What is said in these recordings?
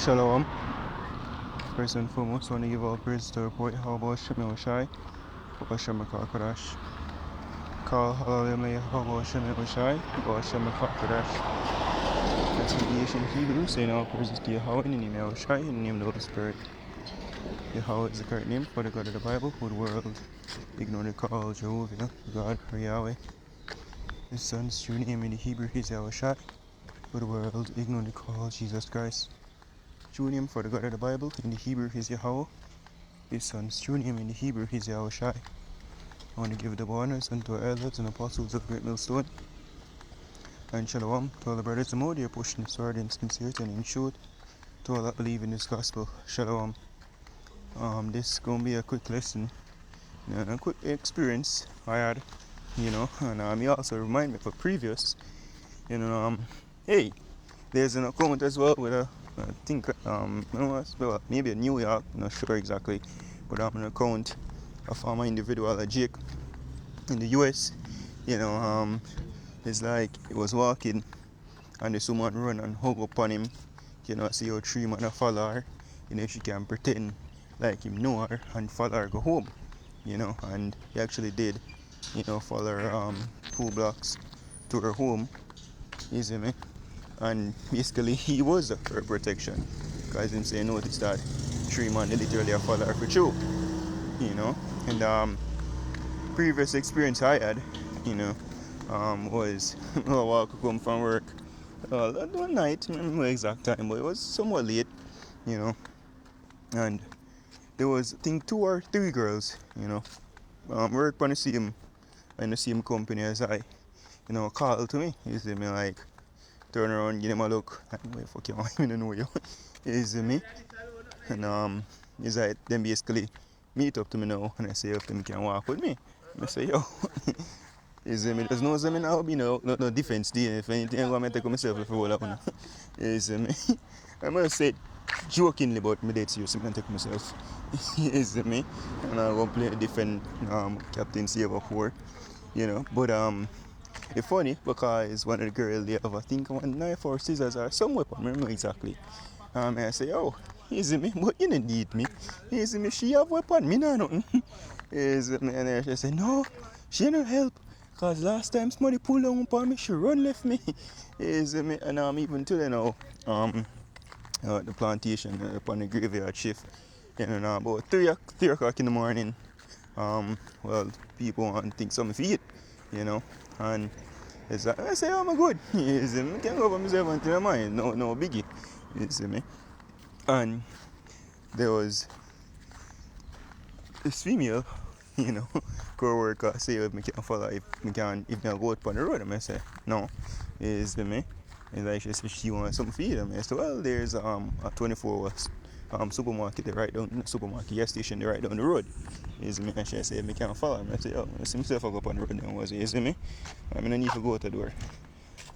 Shalom. First and foremost, I want to give all praise to our poet Haba Shemi Oshai, Hashem Kakadash. Call Hallelujah Haba Shemi Oshai, Hashem Kakadash. That's in the ancient Hebrew, saying all praises to Yahweh in the name of Oshai, in the name of the Holy Spirit. Yahweh is the correct name for the God of the Bible, who the world ignored call Jehovah, God or Yahweh. His son's true name in the Hebrew is Yahushai, who the world ignored call Jesus Christ. True name for the God of the Bible in the Hebrew is Yahweh. His son's true name in the Hebrew is Yahushai. I want to give the honors unto our elders and apostles of Great Millstone. And shalom to all the brothers and more, they are pushing the sword in sincerity and in truth. To all that believe in this gospel, shalom. This is going to be a quick lesson, a quick experience I had, and he also remind me of a previous, hey, there's an account as well with I think, maybe a New York, not sure exactly, but an account of a former individual, Jake, in the US, it's like he was walking and this woman run and hug upon him, see how three man follow her, she can pretend like him know her and follow her go home, and he actually did, follow her 2 blocks to her home, you see me, and basically he was her protection, because him say notice that 3 man literally follow her for true, and previous experience I had, was I walk home from work one night, I don't remember the exact time, but it was somewhat late, and there was, I think, 2 or 3 girls, work on the same company as I, call to me, you see me, like, turn around, give them a look, and wait, fuck you, I don't know you, you see me, and it's like, them basically meet up to me now, and I say if them can walk with me, I say, yo, you see me, there's no say me now, no defense there, if anything, I'm going to take myself if I hold up, you see me, I'm going to say jokingly, but me dead serious, I'm going to take myself, you see me, and I'm going to play a different Captain Saver 4, but it's funny because one of the girls they have, I think, one knife or scissors or some weapon, I don't remember exactly. I say, oh, you see me, but you don't need me. You see me, she have weapon, me nah nothing. You see me, and she say, no, she don't help. Because last time somebody pulled down upon me, she run left me. You see me, and even today now, the plantation upon the graveyard shift, about 3 o'clock in the morning, people want to think something to eat, and it's like, I say, oh, I'm good. You see me, I can go over myself until the mind, no biggie, you see me. And there was this female, co-worker say if me can follow, if me go out on the road, and I say, no, you see me. And like she said she wants something to eat, and I said, well, there's a 24 hour supermarket right down, supermarket gas station right down the road. You see me? And she said, me can't follow. I said, oh, I see myself I go up on the road then, was it? You see me? I mean, I need to go out the door.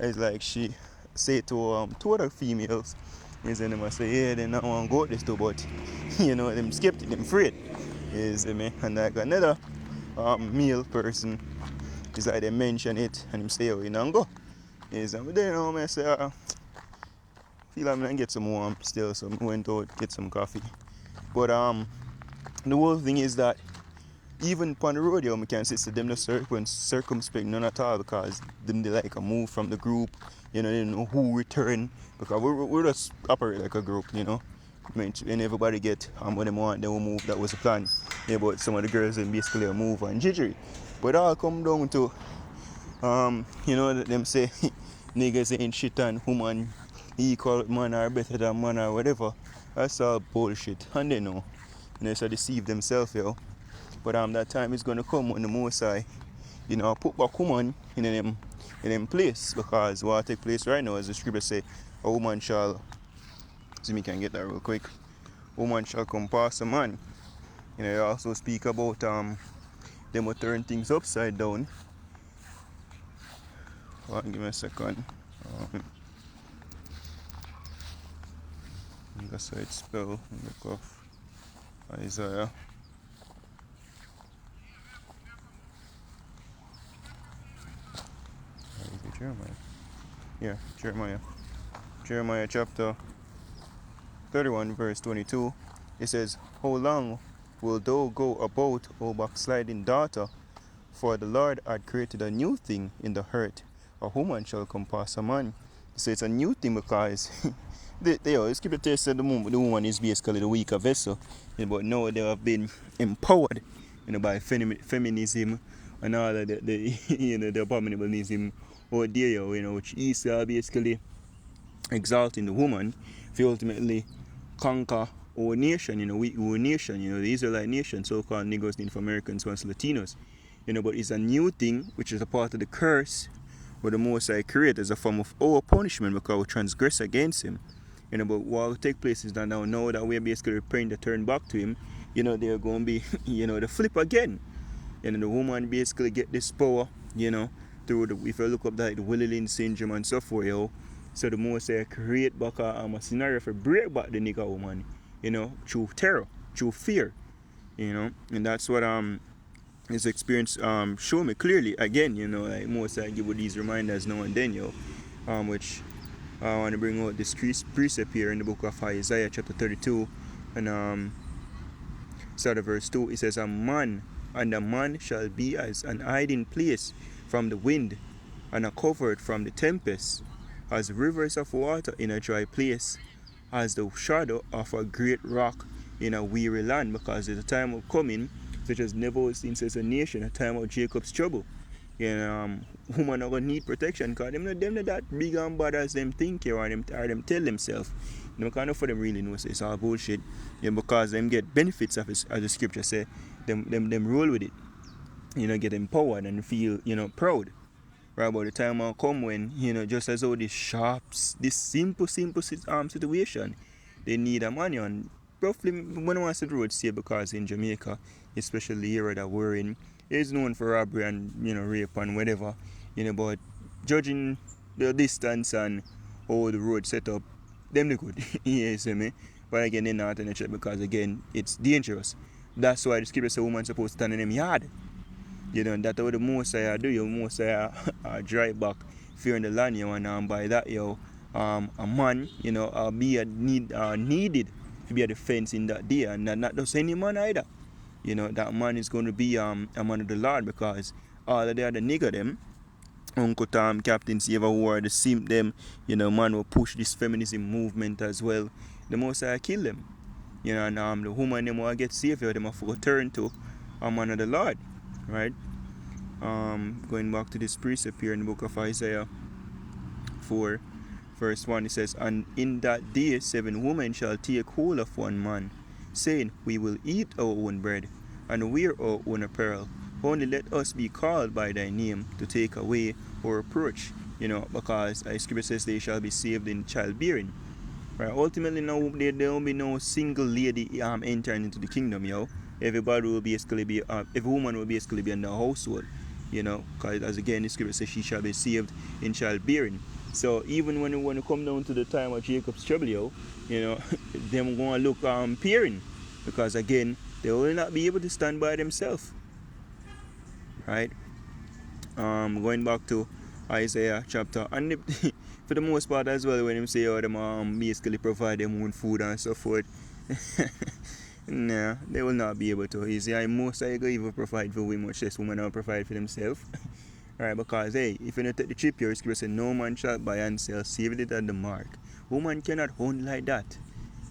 It's like she said to 2 other females, you see them, I say, yeah, they don't want to go out this too, but, them skeptic, them afraid. You see me? And like another male person, is like they mention it, and him say, oh, you don't go. You see me? But then, I say, feel like I'm going to get some warm still, so I went out, get some coffee. But the whole thing is that even upon the road, we can see them no circumspect none at all, because them they like a move from the group, they don't know who return, because we just operate like a group, and everybody get what they want, they will move, that was the plan. Yeah, but some of the girls then basically move and jittery. But it all come down to them say niggas ain't shit and woman equal man or better than man or whatever. That's all bullshit. And they know. And they so deceive themselves, But that time is gonna come when the Most High, put back woman in them place, because what take place right now, as the scripture say, a woman shall, see me can get that real quick. Woman shall come past a man. They also speak about them will turn things upside down. Give me a second. That's how it's spelled in the book of Isaiah. Is it Jeremiah? Yeah, Jeremiah. Jeremiah chapter 31 verse 22, it says, how long will thou go about, O backsliding daughter? For the Lord had created a new thing in the earth. A woman shall compass a man. So it's a new thing because the scripture said the woman is basically the weaker vessel. But now they have been empowered, by feminism and all of the the abominableism out there, which is basically exalting the woman to ultimately conquer our nation, our nation, the Israelite nation, so-called Negroes, Native Americans, once Latinos, but it's a new thing, which is a part of the curse where the Most High created as a form of our punishment because we transgress against Him. But what will take place is that now that we're basically praying to turn back to Him, they're going to be, the flip again. The woman basically get this power, through if you look up that, the Willie syndrome and so forth, so the Most High create back a scenario for break back the nigger woman, through terror, through fear, and that's what his experience show me clearly again, like Most High give you these reminders now and then, which I want to bring out this precept here in the book of Isaiah chapter 32 and start of verse 2. It says, a man shall be as an hiding place from the wind and a covert from the tempest, as rivers of water in a dry place, as the shadow of a great rock in a weary land. Because there's a time of coming such as never seen since a nation, a time of Jacob's trouble. Women are going to need protection because them not that big and bad as them think or them tell themselves. Kind of for them really know it's all bullshit. Because them get benefits of it, as the scripture say, them roll with it. Get empowered and feel, proud. Right, about the time will come when, just as how this simple situation, they need a money. And roughly, when I want to the road say, because in Jamaica, especially the area that we're in, is known for robbery and, rape and whatever, but judging the distance and how the road set up, them look good, you see me? But again, they're not in the check because, again, it's dangerous. That's why the scripture says a woman's supposed to stand in them yard. That's what the Most High do. The Most High drive back fear in the land, and by that, a man, be needed to be a defense in that day, and not just any man either. That man is going to be a man of the Lord, because all of the other nigger them, Uncle Tom, Captain Save a War, the simp them, man will push this feminism movement as well. The Most High kill them. And the woman them will get saved, them will turn to a man of the Lord. Right? Going back to this precept here in the book of Isaiah 4, verse 1, it says, and in that day 7 women shall take hold of one man, saying, we will eat our own bread and wear our own apparel. Only let us be called by thy name to take away our reproach. Because the scripture says they shall be saved in childbearing. Right? Ultimately, now there will be no single lady entering into the kingdom, Everybody will basically be, every woman will basically be in the household, because as again the scripture says she shall be saved in childbearing. So even when you come down to the time of Jacob's trouble, them going to look peering, because again they will not be able to stand by themselves. Right? Going back to Isaiah chapter, and for the most part as well, when them say them basically provide them own food and so forth. Nah, they will not be able to. You see, most I go even provide for women, much less women will provide for themselves. Right, because hey, if you don't take the chip here, scripture says no man shall buy and sell, save it at the mark. Woman cannot own like that.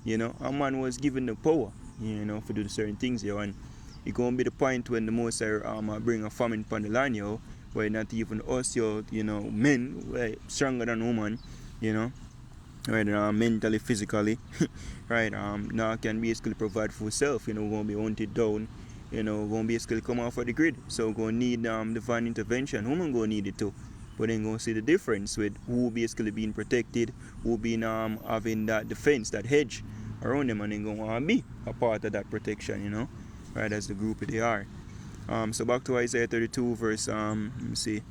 A man was given the power, to do certain things here, and it gonna be the point when the Most High bring a famine upon the land, where not even us, men, stronger than woman, right, mentally, physically, right, now can basically provide for yourself, gonna be hunted down, gonna basically come off of the grid, so gonna need divine intervention. Women gonna need it too, but then gonna see the difference with who basically being protected, who being having that defense, that hedge around them, and then gonna be a part of that protection, right, as the group they are. So back to Isaiah 32 verse let me see,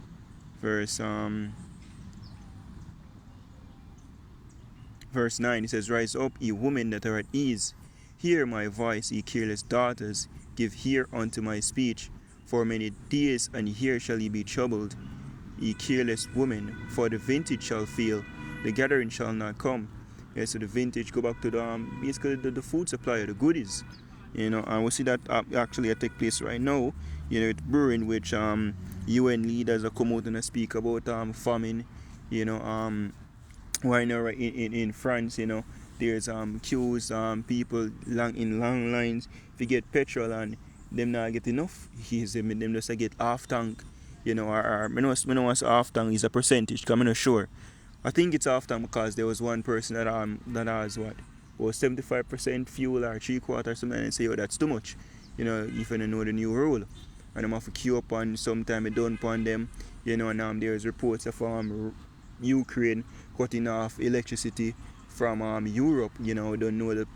Verse 9, it says, rise up, ye women that are at ease. Hear my voice, ye careless daughters. Give ear unto my speech. For many days and years shall ye be troubled, ye careless women. For the vintage shall fail, the gathering shall not come. Yeah, so the vintage go back to the basically the food supply, the goodies. And we see that actually take place right now. With brewing, which UN leaders are come out and speak about famine. Right now, right in France, there's queues, people in long lines to get petrol, and them not get enough. Them just get half tank, or me know what's half tank is a percentage, because I'm not sure. I think it's half tank because there was one person that has what was 75% fuel or three quarters something, and say, oh, that's too much. If you don't know the new rule, and I'm have to queue up on sometime it done upon them. And there's reports of Ukraine cutting off electricity from Europe. We don't know the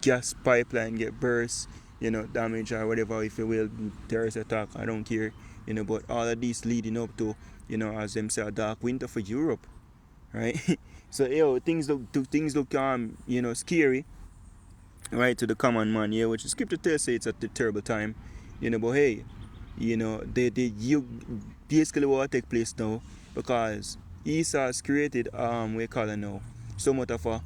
gas pipeline get burst, damage or whatever, if you will, terrorist attack, I don't care. But all of these leading up to, as them say, a dark winter for Europe, right? So things look scary, right, to the common man, which the scripture tells say it's at the terrible time, but hey, you basically what take place now, because Esau has created we call it now somewhat of a,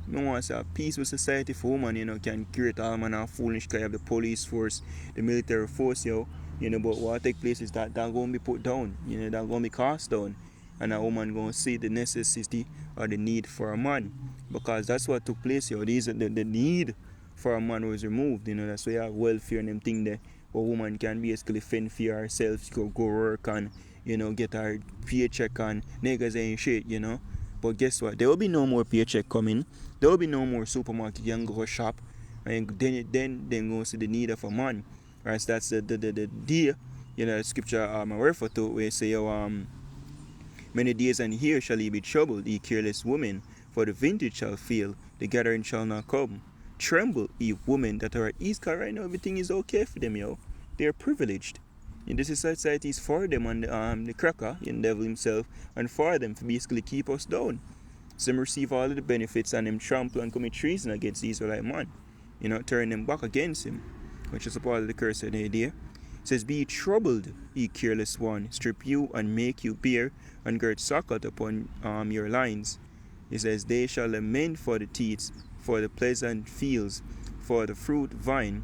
no want to say a peaceful society for women, can create all manner of foolishness, because you have the police force, the military force, but what take place is that going to be put down, that going to be cast down, and a woman going to see the necessity or the need for a man, because that's what took place, these the need for a man was removed, that's why you have welfare and them thing there, where woman can basically fend for herself, go work and get her paycheck, and niggas ain't shit, But guess what? There will be no more paycheck coming. There will be no more supermarket. You can go shop, and then go see the need of a man. Right? So that's the deal. The scripture I refer to where it say, many days and years shall he be troubled, ye careless women, for the vintage shall fail, the gathering shall not come. Tremble, ye women that are at ease, because right now everything is okay for them, They are privileged. And this society is for them and the cracker, the devil himself, and for them to basically keep us down. Some receive all of the benefits and them trample and commit treason against the Israelite man, turn them back against him, which is a part of the curse of the idea. It says, be troubled, ye careless one, strip you and make you bare, and gird sackcloth upon your lines. It says, they shall lament for the teats, for the pleasant fields, for the fruit vine,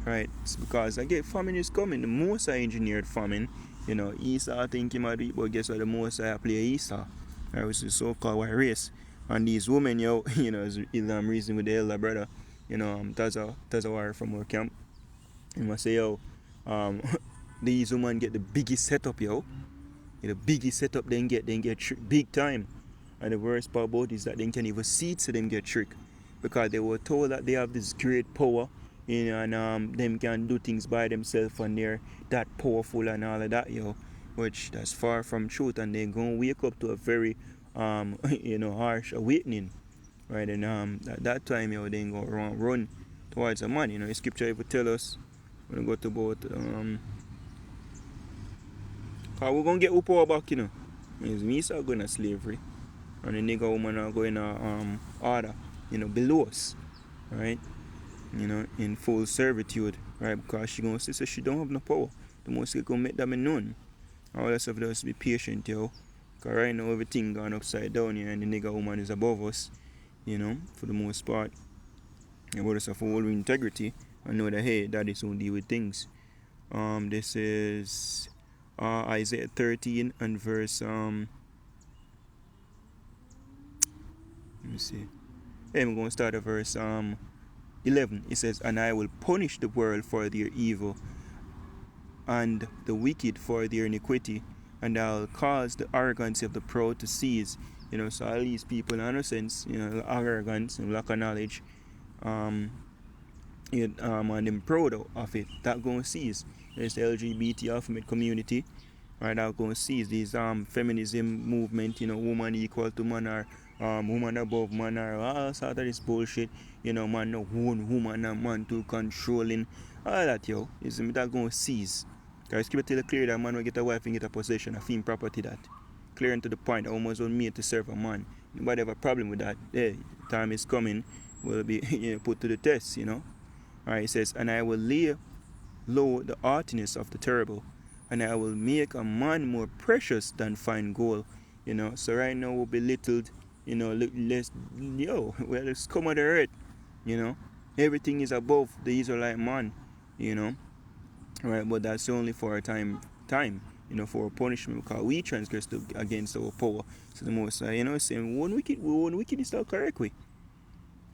right? It's because again, famine is coming. The most I engineered famine, Esau think he might do it, but guess what? The most I play Esau, right? Which is so-called white race. And these women, is reason with the elder brother, Tazawar from our camp. He must say, these women get the biggest setup, The biggest setup they get big time. And the worst part about it is that they can't even see it, so them get tricked. Because they were told that they have this great power, and them can do things by themselves, and they're that powerful and all of that, which that's far from truth, and they're going to wake up to a very harsh awakening, right? And at that time, they're going to run towards a man. The scripture even tell us when we go to about cause we're going to get our power back, It's me start going to slavery, and the nigga woman are going to order, below us, right? In full servitude, right? Because she gonna say so she don't have no power. The most gonna make that known. All that stuff just be patient, Because right now everything gone upside down here, and the nigga woman is above us, for the most part. And what is a full integrity, I know that hey, that is who deal with things. This is Isaiah 13 and verse let me see. Hey, I'm gonna start at verse 11. It says, and I will punish the world for their evil, and the wicked for their iniquity, and I'll cause the arrogance of the proud to cease. So all these people in innocence, arrogance and lack of knowledge, and them proud of it, that going to cease. There's the LGBT ultimate community, right? That going to cease. These feminism movement, woman equal to man, or woman above man, or all sort of this bullshit. Man no own woman and man too controlling. All that, is that going to cease. Because keep it clear that man will get a wife and get a possession, a film property that. Clear and to the point, that woman's only made to serve a man. Nobody have a problem with that. Hey, time is coming, will be put to the test, Alright, it says, and I will lay low the haughtiness of the terrible, and I will make a man more precious than fine gold. So right now we're belittled, let's, well, let's come on the earth, you know. Everything is above the Israelite man, you know, right? But that's only for a time, for a punishment because we transgressed against our power. So the most, saying one wicked is not correct way,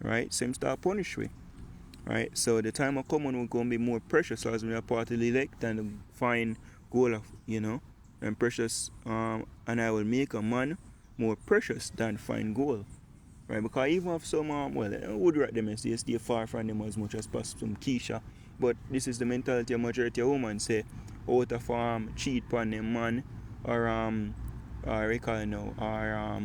right? Same start punish we, right? So the time will come when we're going to be more precious as we are part of the elect and the fine goal of, and precious, and I will make a man more precious than fine gold. Right, because even if some, I would rate them and say stay far from them as much as possible, some Keisha. But this is the mentality of majority of women say, out of cheat upon them man, or recall now, or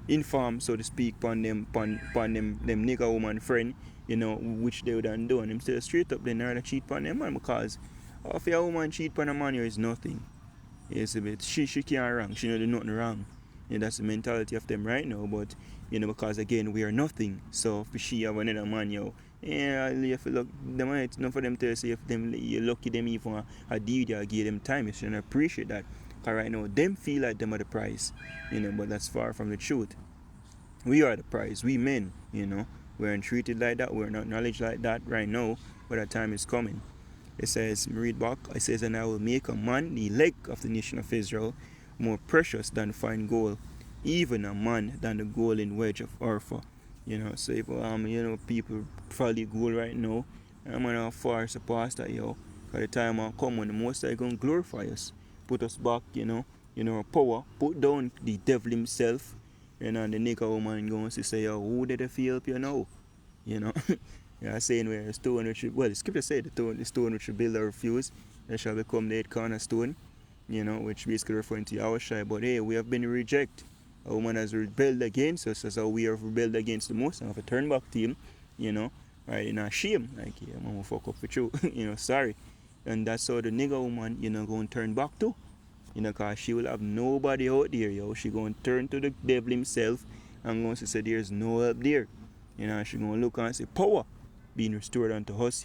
inform, so to speak, upon them nigga woman friend, which they would have done. Them say straight up, they never cheat upon them man because if a woman cheat upon a man, here is nothing. It's a bit, she can't wrong, she know do nothing wrong. That's the mentality of them right now, but because again we are nothing. So if she have another man, you feel look them, it's not for them to say if them you lucky them even a deed or give them time. You shouldn't appreciate that. Because right now them feel like them are the prize, but that's far from the truth. We are the prize, we men, we're not treated like that, we're not acknowledged like that right now, but that time is coming. It says, read back, it says, and I will make a man, the elect of the nation of Israel, more precious than fine gold, even a man than the golden wedge of Orpha. So if people probably gold right now, I'm gonna far surpass that, By the time will come when the most I gonna glorify us, put us back, our power, put down the devil himself, and the nigga woman going to say, who did they help you now? Saying where a stone which the scripture said the stone which you build or refuse, that shall become the head cornerstone, which basically referring to Yahushua. But hey, we have been rejected. A woman has rebelled against us, as how we have rebelled against the Most, and have to turn back to him, right, in a shame, like, yeah, I'm gonna fuck up with you, sorry. And that's how the nigga woman, going to turn back to, because she will have nobody out there, she going to turn to the devil himself, and going to say there's no help there, she going to look and say power being restored unto us,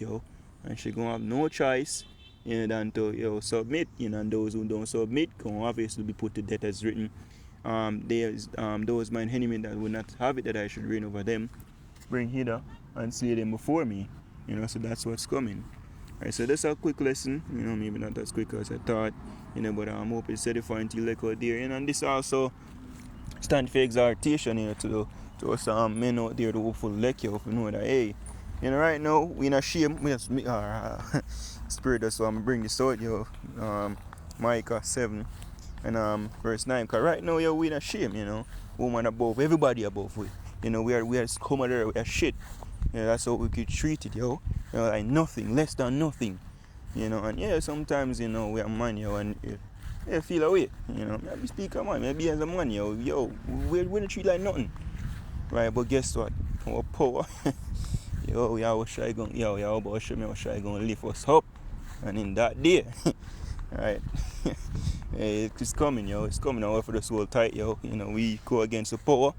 and she going to have no choice, than to, submit, and those who don't submit going to obviously be put to death as written. There's those mine enemy that would not have it, that I should reign over them, bring hither and slay them before me, so that's what's coming. Alright, so that's a quick lesson, maybe not as quick as I thought, but I'm hoping it's edifying to you like out there, and this also stand for exhortation, to us men out there, the hopeful like you, if you know that, hey, right now, we not shame, we just, spirit us, so I'm going to bring this out, Micah 7, and verse 9, because right now, we not shame, woman above, everybody above, we are commodore, we are shit, that's how we could treat it, like nothing, less than nothing, and sometimes, we are man, and feel away, maybe speak a man, maybe as a man, we don't treat like nothing, right, but guess what, our power, we are shy going, about show me how shy going to lift us up, and in that day, right, it's coming, it's coming out for the soul tight, we go against the power,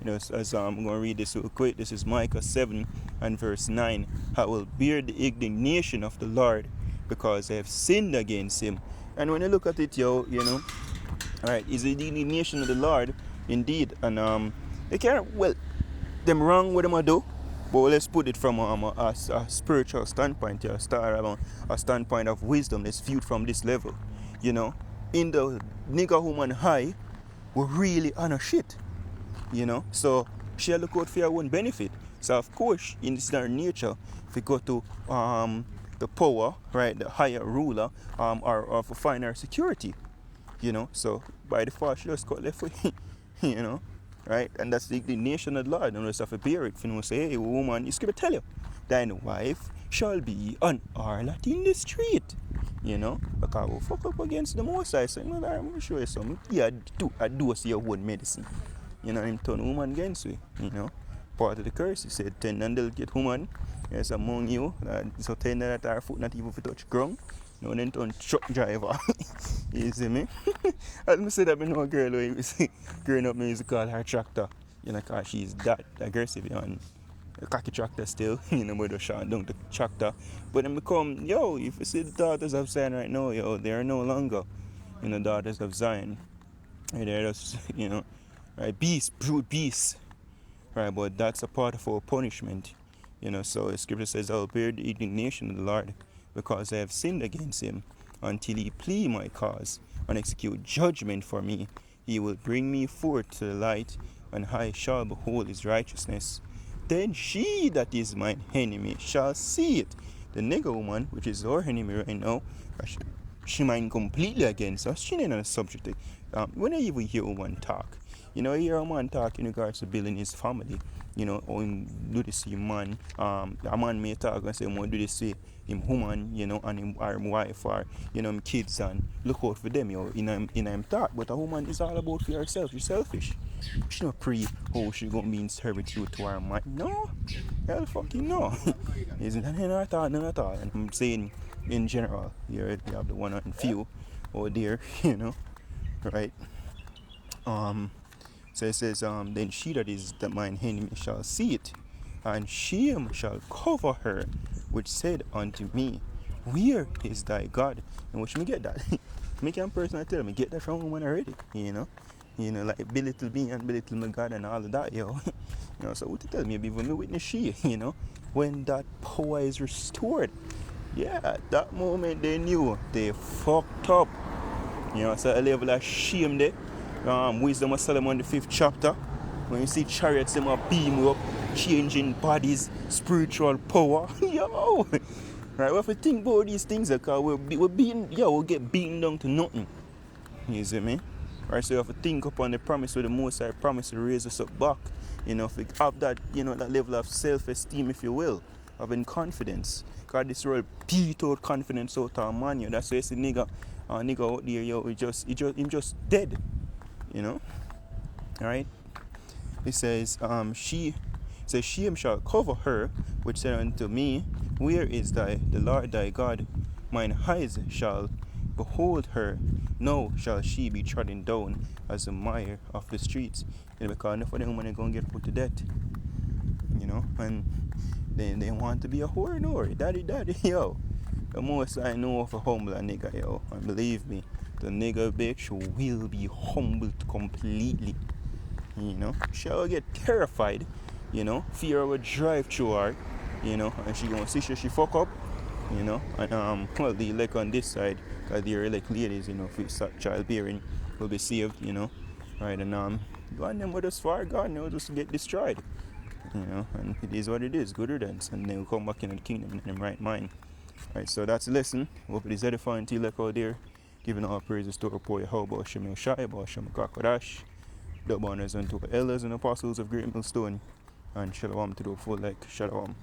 as I'm going to read this real quick. This is Micah 7 and verse 9. I will bear the indignation of the Lord because I have sinned against him. And when you look at it, alright, is the indignation of the Lord indeed, and they can't, well, them wrong what them do, but let's put it from a spiritual standpoint, a standpoint of wisdom. Let's view it from this level, in the nigger woman high, we really honor shit, so she look out for her own benefit. So of course, in this nature, if we go to the power, right, the higher ruler, or for find our security, so by default she just got left with, right, and that's the indignation of the Lord. And we have to bear it. Say, hey woman, the scripture tell you, thine wife shall be an harlot in the street. Because we'll fuck up against the Most High. So, I'm going to show you something. Yeah, I do see your own medicine. Him turn woman against you. Part of the curse, he said, tend and delicate woman is among you. So tender that our foot not even to touch ground. Then turn truck driver. You see me? As I said, that I know a girl who growing up, me used to call her tractor. Because she's that aggressive, and a cocky tractor still, but the shot down the tractor. But then become, if you see the daughters of Zion right now, they are no longer, daughters of Zion. They're just, right? Beast, brute beast, right? But that's a part of our punishment, So the scripture says, "I'll bear the indignation of the Lord, because I have sinned against him, until he plead my cause and execute judgment for me. He will bring me forth to the light, and I shall behold his righteousness. Then she that is mine enemy shall see it." The nigger woman, which is our enemy right now, she mind completely against us. She ain't on the subject. When I even hear a woman talk, I hear a man talk in regards to building his family. Or him do this to him man. A man may talk and say, "I'm do this to him woman, and him or him wife or him kids, and look out for them, in him talk." But a woman is all about for herself. She's selfish. She not pray how she gonna be in servitude to her man. No, hell fucking no. Isn't that none at all, none at all. And I'm saying in general, you have the one and few out there, right? So it says, "Then she that is the mine enemy shall see it, and shame shall cover her, which said unto me, Where is thy God?" And which me get that? Me can personally tell me get that from woman already, like belittle me and belittle my God and all of that, yo. So what to tell me, even me witness she, when that power is restored. Yeah, that moment they knew they fucked up. So a level of shame there. Wisdom of Solomon, the 5th chapter. When you see chariots, them are beam up, changing bodies, spiritual power. Yo! Right, we have to think about these things because we'll get beaten down to nothing. You see me? Right, so you have to think upon the promise with the Most High promise to raise us up back. If we have that, that level of self-esteem, if you will, having confidence. Because this world beat out confidence out of man, That's why you see nigga out there, him just dead. Alright? It says, "Shame shall cover her, which said unto me, Where is the Lord thy God? Mine eyes shall behold her. Now shall she be trodden down as the mire of the streets." Because enough of them women are going to get put to death. And they want to be a whore, no? Daddy, yo. The most I know of a humble nigga, yo. And believe me, the nigga bitch will be humbled completely. She'll get terrified, fear will drive through her, and she gonna see she fuck up, and well, the elect on this side, because the elect ladies, for childbearing will be saved, right, and God them with us far, God will just get destroyed, and it is what it is, good riddance, and they will come back into the kingdom in their right mind. Right, so that's the lesson. Hope it is edifying to elect out there, giving all praises to our poet Howbah Shem Shai, Shem Kakadash. The honors unto the elders and apostles of Great Millstone, and shalom to the full like shalom.